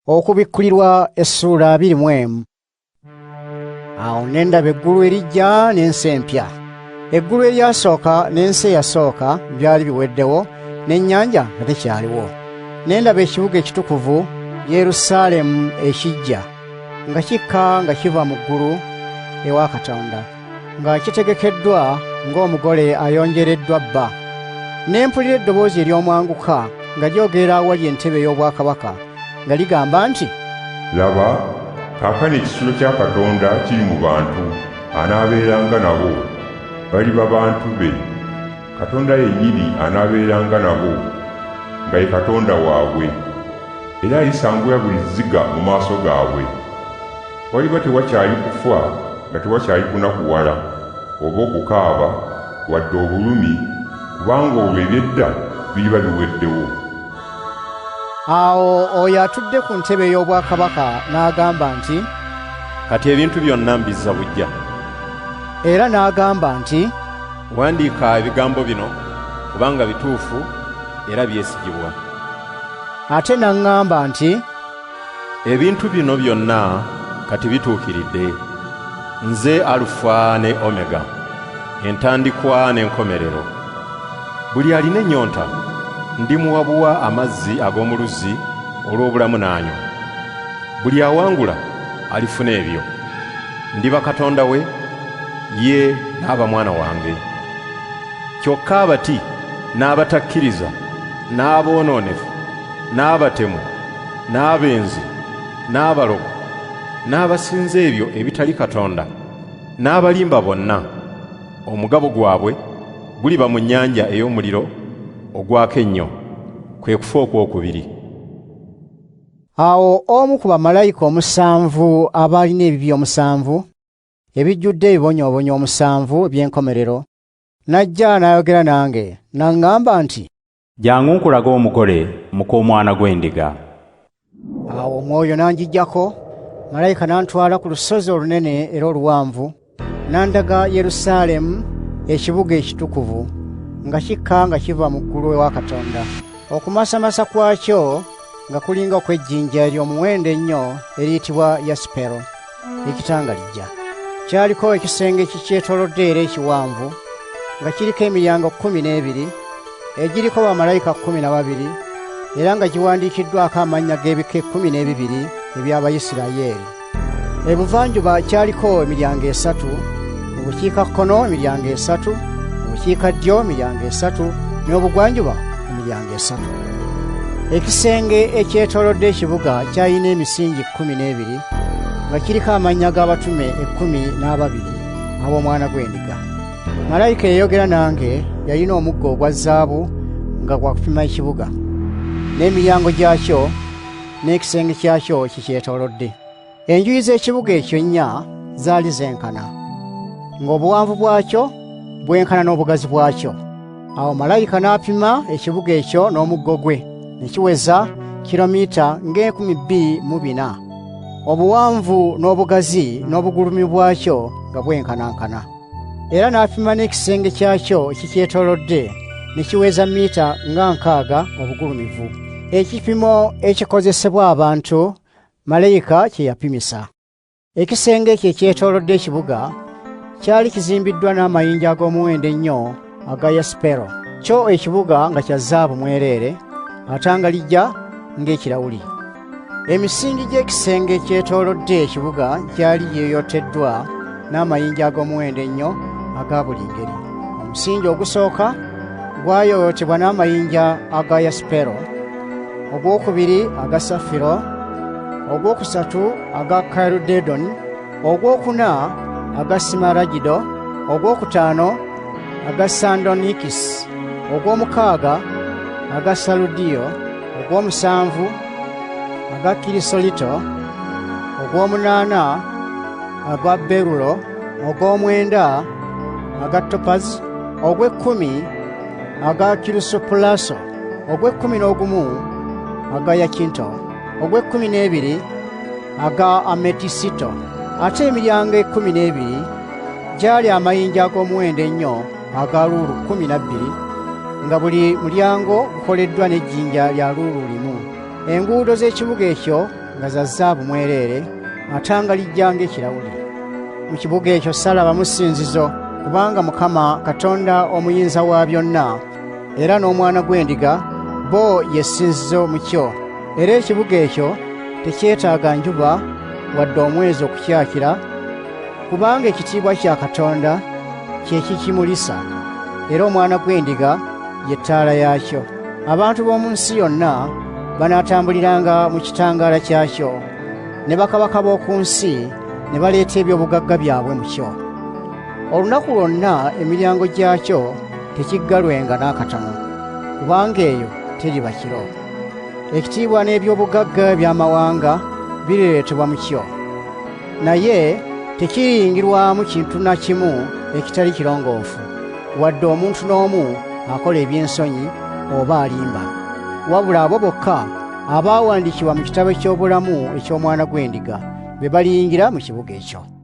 Okubikkulirwa Essuula 21. Awo ne ndaba eggulu erijja n'ensi empya. Eggulu eryasooka n'ensi eyasooka byali biweddewo, n'ennyanja nga tekyaliwo. Ne ndaba ekibuga ekitukuvu Yerusaalemu ekijja, nga kikka nga kiva mu ggulu ewa Katonda, nga kitegekeddwa ng'omugole ayonjereddwa bba. Ne mpulira eddoboozi ery'omwanguka nga lyogera awali entebe ey'obwakabaka, nga ligamba nti, laba, kaakano ekisulo kya Katonda kiri mu bantu, anaabeeranga nabo, baliba bantu be. Katonda yennyini anaabeeranga nabo, nga ye Katonda waabwe, era alisangula buli zziga mu maaso gaabwe. Waliba tewakyali kufa nga tewakyali kunakuwala, oba okukaaba, wadde obulumi, kubanga olwo eby'edda biriba biweddewo. Awo oyo atudde ku ntebe ey'obwakabaka n'agamba nti, kati ebintu byonna mbizza buggya. Era n'agamba nti, wandiika ebigambo bino kubanga bituufu era byesigibwa. Ate n'aŋŋamba nti, ebintu bino byonna kati bituukiridde. Nze Alufa ne Omega, entandikwa n'enkomerero. Buli alina ennyonta ndimuwabuwa amazzi ag'omu luzzi olw'obulamu n'anywa. Buli awangula alifuna ebyo. Ndiba Katonda we, ye n'aba mwana wange. Kyokka abati n'abatakkiriza, n'aboononefu, n'abatemu, n'abenzi, n'abalogo, n'abasinza ebyo ebitali Katonda, n'abalimba bonna, omugabo gwabwe guliba mu nnyanja ey'omuliro ogwaka ennyo, kwe kufa okwokubiri. Awo omu ku bamalayika omusanvu abaalina ebibi omusanvu, ebijjudde ebibonyoobonyo omusanvu eby'enkomerero, n'ajja n'ayogera nange, n'aŋŋamba nti, jjangu nkulaga omugole muka omwana gw'endiga. Awo omwoyo n'anjiggyako, malayika n'antwala ku lusozi olunene era oluwanvu, n'andaga Yerusaalemu, ekibuga ekitukuvu, nga kikka nga kiva mu ggulu ewa Katonda. Okumasamasa kwakyo nga kulinga okw'ejjinja ery'omuwendo ennyo eriyitibwa yasipero, ekitangalijja. Kyaliko ekisenge ekikyetoolodde era ekiwanvu, nga kiriko emiryango 12 egiriko bamalayika 12, era nga giwandiikiddwako amannya g'ebika 12 eby'Abayisirayiri. Ebuvanjuba kyaliko emiryango 3, mu bukiikakkono emiryango 3, mu bukiikaddyo emiryango 3, n'obugwanjuba emiryango 3. Ekisenge ekyetoolodde ekibuga kyalina emisingi 12, nga kiriko amannya g'abatume 12 ab'Omwana gw'Endiga. Malayika eyayogera nange yalina omuggo ogwa zaabu nga gwa kupima ekibuga, n'emiryango gyakyo n'ekisenge kyakyo kikyetoolodde. Enjuyi z'ekibuga ekyo 4 zaali zenkana, ng'obuwanvu bwakyo bwenkana n'obugazi bwakyo. Awo malayika n'apima ekibuga ekyo n'omuggo gwe, ne kiweza kilomita nga2,400, obuwanvu n'obugazi n'obugulumi bwakyo nga bwenkanankana. Era n'apima n'ekisenge kyakyo ekikyetoolodde, ne kiweza mita nga 60 obugulumivu. Ekipimo ekikozesebwa abantu malayika kye yapimisa. Ekisenge ekyo ekyetoolodde ekibuga kyali kizimbiddwa n'amayinja ag'omuwendo ennyo aga yasipero, kyo ekibuga nga kya zaabu mwereere, atangalijja ng'ekirawuli. Emisingi gy'ekisenge ekyetoolodde ekibuga gyali yeeyoteddwa n'amayinja ag'omuwendo ennyo aga buli ngeri. Omusingi ogusooka gwayooyotebwa n'amayinja aga yasipero, ogwokubiri aga safiro, ogwokusatu aga kaludedoni, ogwokuna aga simaragido, ogwokutaano aga sandonikisi, ogw'omukaaga aga saludiyo, ogw'omusanvu aga kirisolito, ogw'omunaana aga berulo, ogw'omwenda aga topazi, ogw'ekkumi aga kirusopulaso, ogw'ekkumi-n'ogumu aga yakinto, ogw'ekkumi-n'ebiri aga ametisito. Ate emiryango 12 gyali amayinja ag'omuwendo ennyo aga luulu 12, nga buli mulyango gukoleddwa n'ejjinja lya luulu limu. Enguudo z'ekibuga ekyo nga za zaabu mwereere, atangalijja ng'ekirawuli. Mu kibuga ekyo saalabamu ssinzizo, kubanga Mukama Katonda omuyinza wa byonna era n'Omwana gw'Endiga bo ye ssinzizo mu kyo. Era ekibuga ekyo tekyetaaga njuba wadde omwezi okukyakira, kubanga ekitiibwa kya Katonda kye kikimulisa, era Omwana gw'Endiga ye ttaala yaakyo. Abantu b'omu nsi yonna banaatambuliranga mu kitangaala kyakyo, ne bakabaka b'oku nsi ne baleeta eby'obugagga byabwe mu kyo. Olunaku lwonna emiryango gyakyo tekiggalwenga n'akatono, kubanga eyo teriba kiro. Ekitiibwa n'eby'obugagga eby'amawanga birireetebwa mu kyo, naye tekiriyingirwamu kintu na kimu ekitali kirongoofu, wadde omuntu n'omu akola eby'ensonyi oba alimba, wabula abo bokka abaawandiikibwa mu kitabo eky'obulamu eky'Omwana gw'Endiga be baliyingira mu kibuga ekyo.